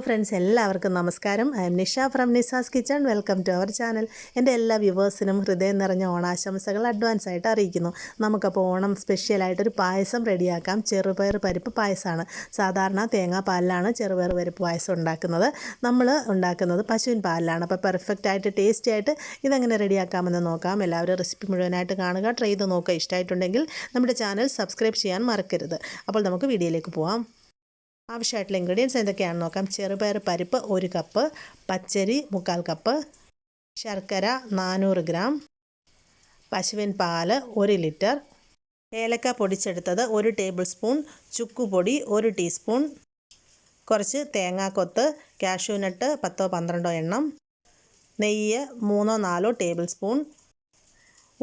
Friends, എല്ലാവർക്കും നമസ്കാരം. I am Nisha from Nisa's kitchen. Welcome to our channel. എൻ്റെ എല്ലാ വ്യൂവേഴ്സിനും ഹൃദയം നിറഞ്ഞ ഓണാശംസകൾ അഡ്വാൻസ് ആയിട്ട് അറിയിക്കുന്നു. നമുക്കപ്പോൾ ഓണം സ്പെഷ്യലായിട്ടൊരു പായസം റെഡിയാക്കാം. ചെറുപയർ പരിപ്പ് പായസമാണ്. സാധാരണ തേങ്ങാപ്പാലിലാണ് ചെറുപയർ പരിപ്പ് പായസം ഉണ്ടാക്കുന്നത്. നമ്മൾ ഉണ്ടാക്കുന്നത് പശുവിൻ പാലിലാണ്. അപ്പോൾ പെർഫെക്റ്റ് ആയിട്ട് ടേസ്റ്റി ആയിട്ട് ഇതെങ്ങനെ റെഡിയാക്കാമെന്ന് നോക്കാം. എല്ലാവരും റെസിപ്പി മുഴുവനായിട്ട് കാണുക, ട്രൈ ചെയ്ത് നോക്കുക. ഇഷ്ടമായിട്ടുണ്ടെങ്കിൽ നമ്മുടെ ചാനൽ സബ്സ്ക്രൈബ് ചെയ്യാൻ മറക്കരുത്. അപ്പോൾ നമുക്ക് വീഡിയോയിലേക്ക് പോവാം. ആവശ്യമായിട്ടുള്ള ഇൻഗ്രീഡിയൻസ് എന്തൊക്കെയാണെന്ന് നോക്കാം. ചെറുപയർ പരിപ്പ് 1 കപ്പ്, പച്ചരി 3/4 കപ്പ്, ശർക്കര 400 ഗ്രാം, പശുവിൻ പാല് 1 ലിറ്റർ, ഏലക്ക പൊടിച്ചെടുത്തത് 1 ടേബിൾ സ്പൂൺ, ചുക്കുപൊടി 1 ടീസ്പൂൺ, കുറച്ച് തേങ്ങാക്കൊത്ത്, കാഷ്യൂനട്ട് 10-12 എണ്ണം, നെയ്യ് 3-4 ടേബിൾ സ്പൂൺ,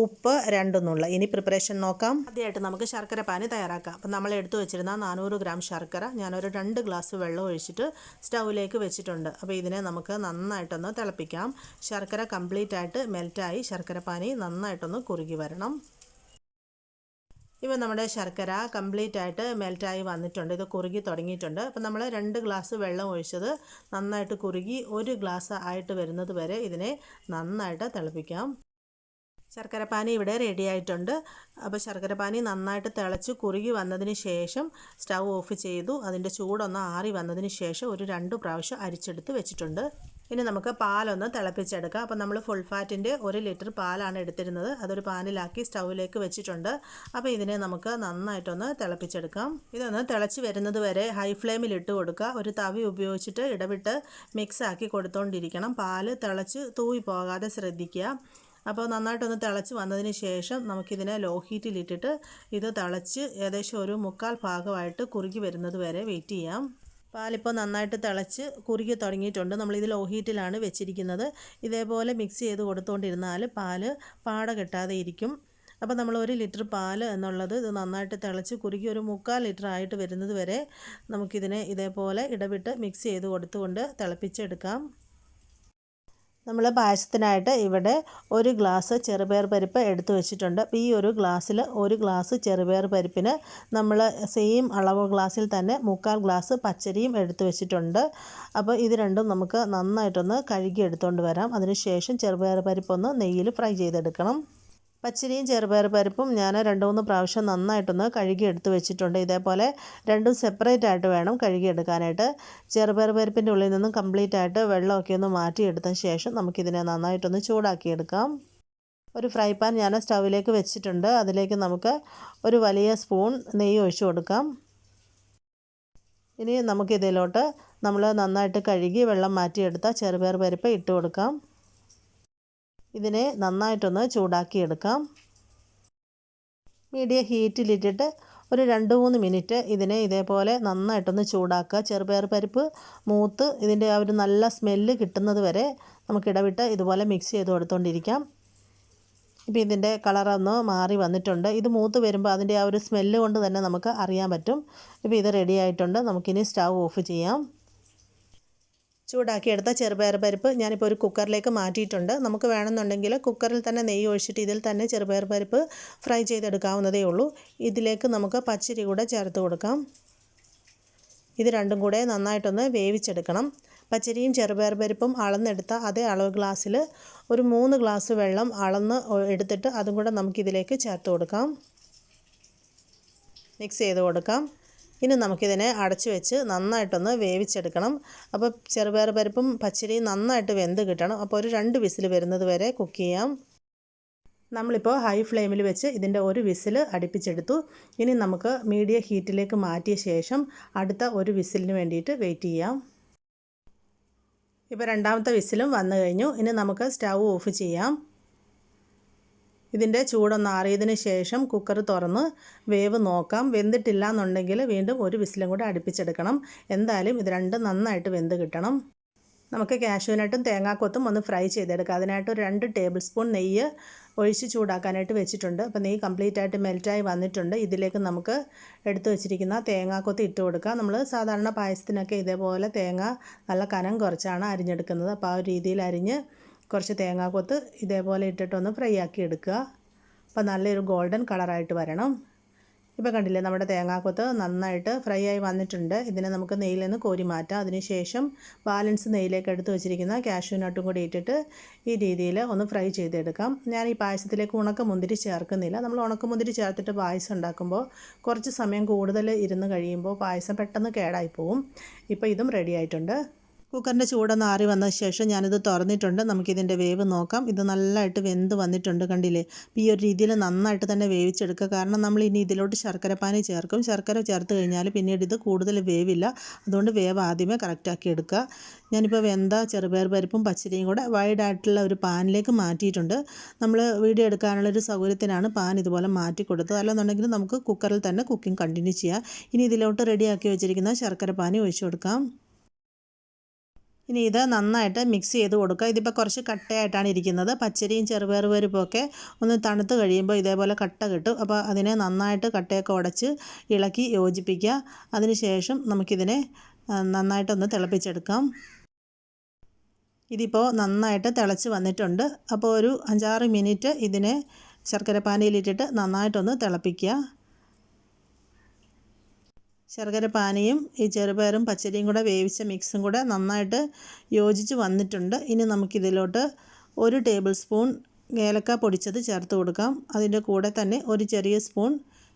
ഉപ്പ് 2 നുള്ള. ഇനി പ്രിപ്പറേഷൻ നോക്കാം. ആദ്യമായിട്ട് നമുക്ക് ശർക്കര പാനി തയ്യാറാക്കാം. അപ്പം നമ്മൾ എടുത്തു വെച്ചിരുന്ന 400 ഗ്രാം ശർക്കര ഞാനൊരു 2 ഗ്ലാസ് വെള്ളം ഒഴിച്ചിട്ട് സ്റ്റൗവിലേക്ക് വെച്ചിട്ടുണ്ട്. അപ്പോൾ ഇതിനെ നമുക്ക് നന്നായിട്ടൊന്ന് തിളപ്പിക്കാം. ശർക്കര കംപ്ലീറ്റ് ആയിട്ട് മെൽറ്റായി ശർക്കര പാനി നന്നായിട്ടൊന്ന് കുറുകി വരണം. ഇപ്പോൾ നമ്മുടെ ശർക്കര കംപ്ലീറ്റ് ആയിട്ട് മെൽറ്റായി വന്നിട്ടുണ്ട്. ഇത് കുറുകി തുടങ്ങിയിട്ടുണ്ട്. അപ്പോൾ നമ്മൾ 2 ഗ്ലാസ് വെള്ളം ഒഴിച്ചത് നന്നായിട്ട് കുറുകി 1 ഗ്ലാസ് ആയിട്ട് വരുന്നത് വരെ ഇതിനെ നന്നായിട്ട് തിളപ്പിക്കാം. ശർക്കരപ്പാനി ഇവിടെ റെഡി ആയിട്ടുണ്ട്. അപ്പോൾ ശർക്കരപ്പാനി നന്നായിട്ട് തിളച്ച് കുറുകി വന്നതിന് ശേഷം സ്റ്റൗ ഓഫ് ചെയ്തു. അതിൻ്റെ ചൂടൊന്ന് ആറി വന്നതിന് ശേഷം ഒരു 2 പ്രാവശ്യം അരിച്ചെടുത്ത് വെച്ചിട്ടുണ്ട്. ഇനി നമുക്ക് പാലൊന്ന് തിളപ്പിച്ചെടുക്കാം. അപ്പോൾ നമ്മൾ ഫുൾ ഫാറ്റിൻ്റെ 1 ലിറ്റർ പാലാണ് എടുത്തിരുന്നത്. അതൊരു പാനിലാക്കി സ്റ്റൗവിലേക്ക് വെച്ചിട്ടുണ്ട്. അപ്പോൾ ഇതിനെ നമുക്ക് നന്നായിട്ടൊന്ന് തിളപ്പിച്ചെടുക്കാം. ഇതൊന്ന് തിളച്ച് വരുന്നത് വരെ ഹൈ ഫ്ലെയിമിൽ ഇട്ട് കൊടുക്കുക. ഒരു തവി ഉപയോഗിച്ചിട്ട് ഇടവിട്ട് മിക്സ് ആക്കി കൊടുത്തുകൊണ്ടിരിക്കണം. പാല് തിളച്ച് തൂവി പോകാതെ ശ്രദ്ധിക്കുക. അപ്പോൾ നന്നായിട്ടൊന്ന് തിളച്ച് വന്നതിന് ശേഷം നമുക്കിതിനെ ലോ ഹീറ്റിലിട്ടിട്ട് ഇത് തിളച്ച് ഏകദേശം ഒരു 3/4 ഭാഗമായിട്ട് കുറുകി വരുന്നത് വരെ വെയിറ്റ് ചെയ്യാം. പാലിപ്പോൾ നന്നായിട്ട് തിളച്ച് കുറുകി തുടങ്ങിയിട്ടുണ്ട്. നമ്മളിത് ലോ ഹീറ്റിലാണ് വെച്ചിരിക്കുന്നത്. ഇതേപോലെ മിക്സ് ചെയ്ത് കൊടുത്തുകൊണ്ടിരുന്നാൽ പാല് പാട കെട്ടാതെ ഇരിക്കും. അപ്പോൾ നമ്മൾ 1 ലിറ്റർ പാല് എന്നുള്ളത് ഇത് നന്നായിട്ട് തിളച്ച് കുറുകി ഒരു 3/4 ലിറ്റർ ആയിട്ട് വരുന്നത് വരെ നമുക്കിതിനെ ഇതേപോലെ ഇടവിട്ട് മിക്സ് ചെയ്ത് കൊടുത്തുകൊണ്ട് തിളപ്പിച്ചെടുക്കാം. നമ്മൾ പായസത്തിനായിട്ട് ഇവിടെ 1 ഗ്ലാസ് ചെറുപയർ പരിപ്പ് എടുത്തു വെച്ചിട്ടുണ്ട്. അപ്പോൾ ഈ ഒരു ഗ്ലാസ്സിൽ 1 ഗ്ലാസ് ചെറുപയർ പരിപ്പിന് നമ്മൾ സെയിം അളവ് ഗ്ലാസ്സിൽ തന്നെ 3/4 ഗ്ലാസ് പച്ചരിയും എടുത്തു വെച്ചിട്ടുണ്ട്. അപ്പോൾ ഇത് രണ്ടും നമുക്ക് നന്നായിട്ടൊന്ന് കഴുകി എടുത്തുകൊണ്ട് വരാം. അതിനുശേഷം ചെറുപയർ പരിപ്പൊന്ന് നെയ്യിൽ ഫ്രൈ ചെയ്തെടുക്കണം. പച്ചരിയും ചെറുപയർ പരിപ്പും ഞാൻ 2-3 പ്രാവശ്യം നന്നായിട്ടൊന്ന് കഴുകി എടുത്ത് വെച്ചിട്ടുണ്ട്. ഇതേപോലെ രണ്ടും സെപ്പറേറ്റ് ആയിട്ട് വേണം കഴുകിയെടുക്കാനായിട്ട്. ചെറുപയർ പരിപ്പിൻ്റെ ഉള്ളിൽ നിന്നും കംപ്ലീറ്റ് ആയിട്ട് വെള്ളമൊക്കെ ഒന്ന് മാറ്റിയെടുത്തതിന് ശേഷം നമുക്കിതിനെ നന്നായിട്ടൊന്ന് ചൂടാക്കിയെടുക്കാം. ഒരു ഫ്രൈ പാൻ ഞാൻ സ്റ്റൗവിലേക്ക് വെച്ചിട്ടുണ്ട്. അതിലേക്ക് നമുക്ക് ഒരു വലിയ സ്പൂൺ നെയ്യ് ഒഴിച്ചു കൊടുക്കാം. ഇനി നമുക്കിതിലോട്ട് നമ്മൾ നന്നായിട്ട് കഴുകി വെള്ളം മാറ്റിയെടുത്ത ചെറുപയർ പരിപ്പ് ഇട്ട് കൊടുക്കാം. ഇതിനെ നന്നായിട്ടൊന്ന് ചൂടാക്കിയെടുക്കാം. മീഡിയം ഹീറ്റിലിട്ടിട്ട് ഒരു 2-3 മിനിറ്റ് ഇതിനെ ഇതേപോലെ നന്നായിട്ടൊന്ന് ചൂടാക്കുക. ചെറുപയർ പരിപ്പ് മൂത്ത് ഇതിൻ്റെ ആ ഒരു നല്ല സ്മെല്ല് കിട്ടുന്നത് വരെ നമുക്ക് ഇടവിട്ട് ഇതുപോലെ മിക്സ് ചെയ്ത് കൊടുത്തുകൊണ്ടിരിക്കാം. ഇപ്പോൾ ഇതിൻ്റെ കളറൊന്ന് മാറി വന്നിട്ടുണ്ട്. ഇത് മൂത്ത് വരുമ്പോൾ അതിൻ്റെ ആ ഒരു സ്മെല്ല് കൊണ്ട് തന്നെ നമുക്ക് അറിയാൻ പറ്റും. ഇപ്പോൾ ഇത് റെഡി ആയിട്ടുണ്ട്. നമുക്കിനി സ്റ്റൗ ഓഫ് ചെയ്യാം. ചൂടാക്കിയെടുത്ത ചെറുപയർ പരിപ്പ് ഞാനിപ്പോൾ ഒരു കുക്കറിലേക്ക് മാറ്റിയിട്ടുണ്ട്. നമുക്ക് വേണമെന്നുണ്ടെങ്കിൽ കുക്കറിൽ തന്നെ നെയ്യ് ഒഴിച്ചിട്ട് ഇതിൽ തന്നെ ചെറുപയർ പരിപ്പ് ഫ്രൈ ചെയ്തെടുക്കാവുന്നതേ ഉള്ളൂ. ഇതിലേക്ക് നമുക്ക് പച്ചരി കൂടെ ചേർത്ത് കൊടുക്കാം. ഇത് രണ്ടും കൂടെ നന്നായിട്ടൊന്ന് വേവിച്ചെടുക്കണം. പച്ചരിയും ചെറുപയർ പരിപ്പും അളന്നെടുത്ത അതേ അളവ് ഗ്ലാസ്സിൽ ഒരു 3 ഗ്ലാസ് വെള്ളം അളന്ന് എടുത്തിട്ട് അതും കൂടെ നമുക്കിതിലേക്ക് ചേർത്ത് കൊടുക്കാം. മിക്സ് ചെയ്ത് കൊടുക്കാം. ഇനി നമുക്കിതിനെ അടച്ചു വെച്ച് നന്നായിട്ടൊന്ന് വേവിച്ചെടുക്കണം. അപ്പോൾ ചെറുപയർ പരിപ്പും പച്ചരിയും നന്നായിട്ട് വെന്ത് കിട്ടണം. അപ്പോൾ ഒരു 2 വിസിൽ വരുന്നത് വരെ കുക്ക് ചെയ്യാം. നമ്മളിപ്പോൾ ഹൈ ഫ്ലെയിമിൽ വെച്ച് ഇതിൻ്റെ 1 വിസിൽ അടുപ്പിച്ചെടുത്തു. ഇനി നമുക്ക് മീഡിയം ഹീറ്റിലേക്ക് മാറ്റിയ ശേഷം അടുത്ത 1 വിസിലിന് വേണ്ടിയിട്ട് വെയിറ്റ് ചെയ്യാം. ഇപ്പോൾ 2ാമത്തെ വിസിലും വന്നു കഴിഞ്ഞു. ഇനി നമുക്ക് സ്റ്റൗ ഓഫ് ചെയ്യാം. ഇതിൻ്റെ ചൂടൊന്ന് ആറിയതിന് ശേഷം കുക്കർ തുറന്ന് വേവ് നോക്കാം. വെന്തിട്ടില്ല എന്നുണ്ടെങ്കിൽ വീണ്ടും 1 വിസിലും കൂടെ അടുപ്പിച്ചെടുക്കണം. എന്തായാലും ഇത് രണ്ടും നന്നായിട്ട് വെന്ത് കിട്ടണം. നമുക്ക് കാഷ്യൂനട്ടും തേങ്ങാക്കൊത്തും ഒന്ന് ഫ്രൈ ചെയ്തെടുക്കാം. അതിനായിട്ട് ഒരു 2 ടേബിൾ സ്പൂൺ നെയ്യ് ഒഴിച്ച് ചൂടാക്കാനായിട്ട് വെച്ചിട്ടുണ്ട്. അപ്പോൾ നെയ്യ് കംപ്ലീറ്റ് ആയിട്ട് മെൽറ്റായി വന്നിട്ടുണ്ട്. ഇതിലേക്ക് നമുക്ക് എടുത്തു വെച്ചിരിക്കുന്ന തേങ്ങാക്കൊത്ത് ഇട്ട് കൊടുക്കാം. നമ്മൾ സാധാരണ പായസത്തിനൊക്കെ ഇതേപോലെ തേങ്ങ നല്ല കനം കുറച്ചാണ് അരിഞ്ഞെടുക്കുന്നത്. അപ്പോൾ ആ ഒരു രീതിയിൽ അരിഞ്ഞ് കുറച്ച് തേങ്ങാക്കൊത്ത് ഇതേപോലെ ഇട്ടിട്ടൊന്ന് ഫ്രൈ ആക്കി എടുക്കുക. അപ്പോൾ നല്ലൊരു ഗോൾഡൻ കളറായിട്ട് വരണം. ഇപ്പോൾ കണ്ടില്ലേ നമ്മുടെ തേങ്ങാക്കൊത്ത് നന്നായിട്ട് ഫ്രൈ ആയി വന്നിട്ടുണ്ട്. ഇതിനെ നമുക്ക് നെയ്യിൽ നിന്ന് കോരി മാറ്റാം. അതിനുശേഷം ബാലൻസ് നെയ്യിലേക്ക് എടുത്ത് വെച്ചിരിക്കുന്ന കാഷ്യൂ നട്ടും കൂടി ഇട്ടിട്ട് ഈ രീതിയിൽ ഒന്ന് ഫ്രൈ ചെയ്തെടുക്കാം. ഞാൻ ഈ പായസത്തിലേക്ക് ഉണക്കമുന്തിരി ചേർക്കുന്നില്ല. നമ്മൾ ഉണക്കമുന്തിരി ചേർത്തിട്ട് പായസം ഉണ്ടാക്കുമ്പോൾ കുറച്ച് സമയം കൂടുതൽ ഇരുന്ന് കഴിയുമ്പോൾ പായസം പെട്ടെന്ന് കേടായി പോവും. ഇപ്പോൾ ഇതും റെഡി ആയിട്ടുണ്ട്. കുക്കറിൻ്റെ ചൂടൊന്ന് ആറി വന്ന ശേഷം ഞാനിത് തുറന്നിട്ടുണ്ട്. നമുക്കിതിൻ്റെ വേവ് നോക്കാം. ഇത് നല്ലതായിട്ട് വെന്ത് വന്നിട്ടുണ്ട്. കണ്ടില്ലേ? ഈ ഒരു രീതിയിൽ നന്നായിട്ട് തന്നെ വേവിച്ചെടുക്കുക. കാരണം നമ്മൾ ഇനി ഇതിലോട്ട് ശർക്കരപ്പാനി ചേർക്കും. ശർക്കര ചേർത്ത് കഴിഞ്ഞാൽ പിന്നീട് ഇത് കൂടുതൽ വേവില്ല. അതുകൊണ്ട് വേവ് ആദ്യമേ കറക്റ്റാക്കി എടുക്കുക. ഞാനിപ്പോൾ വെന്ത ചെറുപയർ പരിപ്പും പച്ചരിയും കൂടെ വൈഡായിട്ടുള്ള ഒരു പാനിലേക്ക് മാറ്റിയിട്ടുണ്ട്. നമ്മൾ വീഡിയോ എടുക്കാനുള്ളൊരു സൗകര്യത്തിനാണ് പാൻ ഇതുപോലെ മാറ്റി കൊടുത്തത്. അല്ലെന്നുണ്ടെങ്കിൽ നമുക്ക് കുക്കറിൽ തന്നെ കുക്കിംഗ് കണ്ടിന്യൂ ചെയ്യാം. ഇനി ഇതിലോട്ട് റെഡിയാക്കി വെച്ചിരിക്കുന്ന ശർക്കരപ്പാനി ഒഴിച്ചു കൊടുക്കാം. ഇനി ഇത് നന്നായിട്ട് മിക്സ് ചെയ്ത് കൊടുക്കുക. ഇതിപ്പോൾ കുറച്ച് കട്ടയായിട്ടാണ് ഇരിക്കുന്നത്. പച്ചരിയും ചെറുപയർ പരിപ്പൊക്കെ ഒന്ന് തണുത്ത് കഴിയുമ്പോൾ ഇതേപോലെ കട്ട കിട്ടും. അപ്പോൾ അതിനെ നന്നായിട്ട് കട്ടയൊക്കെ ഉടച്ച് ഇളക്കി യോജിപ്പിക്കുക. അതിനുശേഷം നമുക്കിതിനെ നന്നായിട്ടൊന്ന് തിളപ്പിച്ചെടുക്കാം. ഇതിപ്പോൾ നന്നായിട്ട് തിളച്ച് വന്നിട്ടുണ്ട്. അപ്പോൾ ഒരു 5-6 മിനിറ്റ് ഇതിനെ ശർക്കരപ്പാനിയിലിട്ടിട്ട് നന്നായിട്ടൊന്ന് തിളപ്പിക്കുക. ശർക്കരപ്പാനിയും ഈ ചെറുപയറും പച്ചരിയും കൂടെ വേവിച്ച മിക്സും കൂടെ നന്നായിട്ട് യോജിച്ച് വന്നിട്ടുണ്ട്. ഇനി നമുക്കിതിലോട്ട് 1 ടേബിൾ സ്പൂൺ ഏലക്ക പൊടിച്ചത് ചേർത്ത് കൊടുക്കാം. അതിൻ്റെ കൂടെ തന്നെ ഒരു ചെറിയ സ്പൂൺ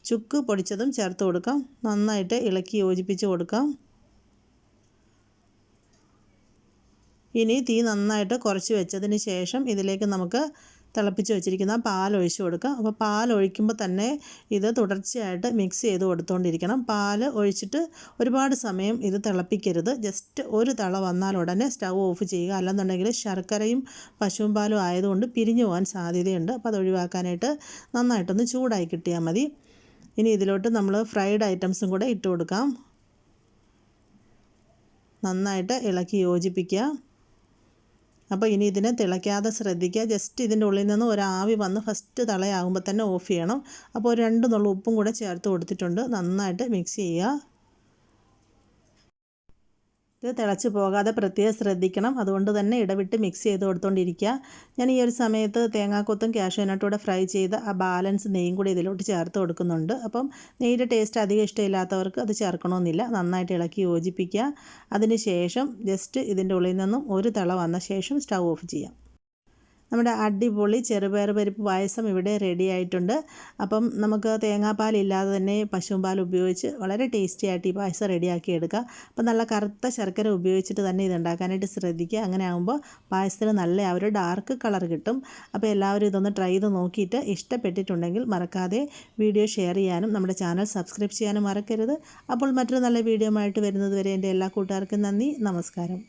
ചുക്ക് പൊടിച്ചതും ചേർത്ത് കൊടുക്കാം. നന്നായിട്ട് ഇളക്കി യോജിപ്പിച്ച് കൊടുക്കാം. ഇനി തീ നന്നായിട്ട് കുറച്ച് വെച്ചതിന് ശേഷം ഇതിലേക്ക് നമുക്ക് തിളപ്പിച്ച് വെച്ചിരിക്കുന്ന പാൽ ഒഴിച്ച് കൊടുക്കാം. അപ്പോൾ പാൽ ഒഴിക്കുമ്പോൾ തന്നെ ഇത് തുടർച്ചയായിട്ട് മിക്സ് ചെയ്ത് കൊടുത്തുകൊണ്ടിരിക്കണം. പാൽ ഒഴിച്ചിട്ട് ഒരുപാട് സമയം ഇത് തിളപ്പിക്കരുത്. ജസ്റ്റ് ഒരു തിള വന്നാൽ ഉടനെ സ്റ്റൗ ഓഫ് ചെയ്യുക. അല്ലെന്നുണ്ടെങ്കിൽ ശർക്കരയും പശുവും പാലും ആയതുകൊണ്ട് പിരിഞ്ഞു പോകാൻ സാധ്യതയുണ്ട്. അപ്പോൾ അത് ഒഴിവാക്കാനായിട്ട് നന്നായിട്ടൊന്ന് ചൂടായി കിട്ടിയാൽ മതി. ഇനി ഇതിലോട്ട് നമ്മൾ ഫ്രൈഡ് ഐറ്റംസും കൂടെ ഇട്ട് കൊടുക്കാം. നന്നായിട്ട് ഇളക്കി യോജിപ്പിക്കുക. അപ്പോൾ ഇനി ഇതിനെ തിളയ്ക്കാതെ ശ്രദ്ധിക്കുക. ജസ്റ്റ് ഇതിൻ്റെ ഉള്ളിൽ നിന്ന് ഒരാവി വന്ന് ഫസ്റ്റ് തിളയാകുമ്പോൾ തന്നെ ഓഫ് ചെയ്യണം. അപ്പോൾ ഒരു 2 നുള്ളു ഉപ്പും കൂടെ ചേർത്ത് കൊടുത്തിട്ടുണ്ട്. നന്നായിട്ട് മിക്സ് ചെയ്യുക. ഇത് തിളച്ച് പോകാതെ പ്രത്യേകം ശ്രദ്ധിക്കണം. അതുകൊണ്ട് തന്നെ ഇടവിട്ട് മിക്സ് ചെയ്ത് കൊടുത്തുകൊണ്ടിരിക്കുക. ഞാൻ ഈ ഒരു സമയത്ത് തേങ്ങാക്കൊത്തും കാഷ്യൂ നട്ടും ഫ്രൈ ചെയ്ത് ആ ബാലൻസ് നെയ്യും കൂടി ഇതിലോട്ട് ചേർത്ത് കൊടുക്കുന്നുണ്ട്. അപ്പം നെയ്യുടെ ടേസ്റ്റ് അധികം ഇഷ്ടമില്ലാത്തവർക്ക് അത് ചേർക്കണമെന്നില്ല. നന്നായിട്ട് ഇളക്കി യോജിപ്പിക്കുക. അതിന് ശേഷം ജസ്റ്റ് ഇതിൻ്റെ ഉള്ളിൽ നിന്നും ഒരു തിള വന്ന ശേഷം സ്റ്റൗ ഓഫ് ചെയ്യാം. നമ്മുടെ അടിപൊളി ചെറുപയർ പരിപ്പ് പായസം ഇവിടെ റെഡി ആയിട്ടുണ്ട്. അപ്പം നമുക്ക് തേങ്ങാപ്പാലില്ലാതെ തന്നെ പശുവും പാൽ ഉപയോഗിച്ച് വളരെ ടേസ്റ്റി ആയിട്ട് ഈ പായസം റെഡിയാക്കി എടുക്കാം. അപ്പം നല്ല കറുത്ത ശർക്കര ഉപയോഗിച്ചിട്ട് തന്നെ ഇത് ഉണ്ടാക്കാനായിട്ട് ശ്രദ്ധിക്കുക. അങ്ങനെ ആകുമ്പോൾ പായസത്തിന് നല്ല ആ ഒരു ഡാർക്ക് കളർ കിട്ടും. അപ്പോൾ എല്ലാവരും ഇതൊന്ന് ട്രൈ ചെയ്ത് നോക്കിയിട്ട് ഇഷ്ടപ്പെട്ടിട്ടുണ്ടെങ്കിൽ മറക്കാതെ വീഡിയോ ഷെയർ ചെയ്യാനും നമ്മുടെ ചാനൽ സബ്സ്ക്രൈബ് ചെയ്യാനും മറക്കരുത്. അപ്പോൾ മറ്റൊരു നല്ല വീഡിയോ ആയിട്ട് വരുന്നത് വരെ എൻ്റെ എല്ലാ കൂട്ടുകാർക്കും നന്ദി, നമസ്കാരം.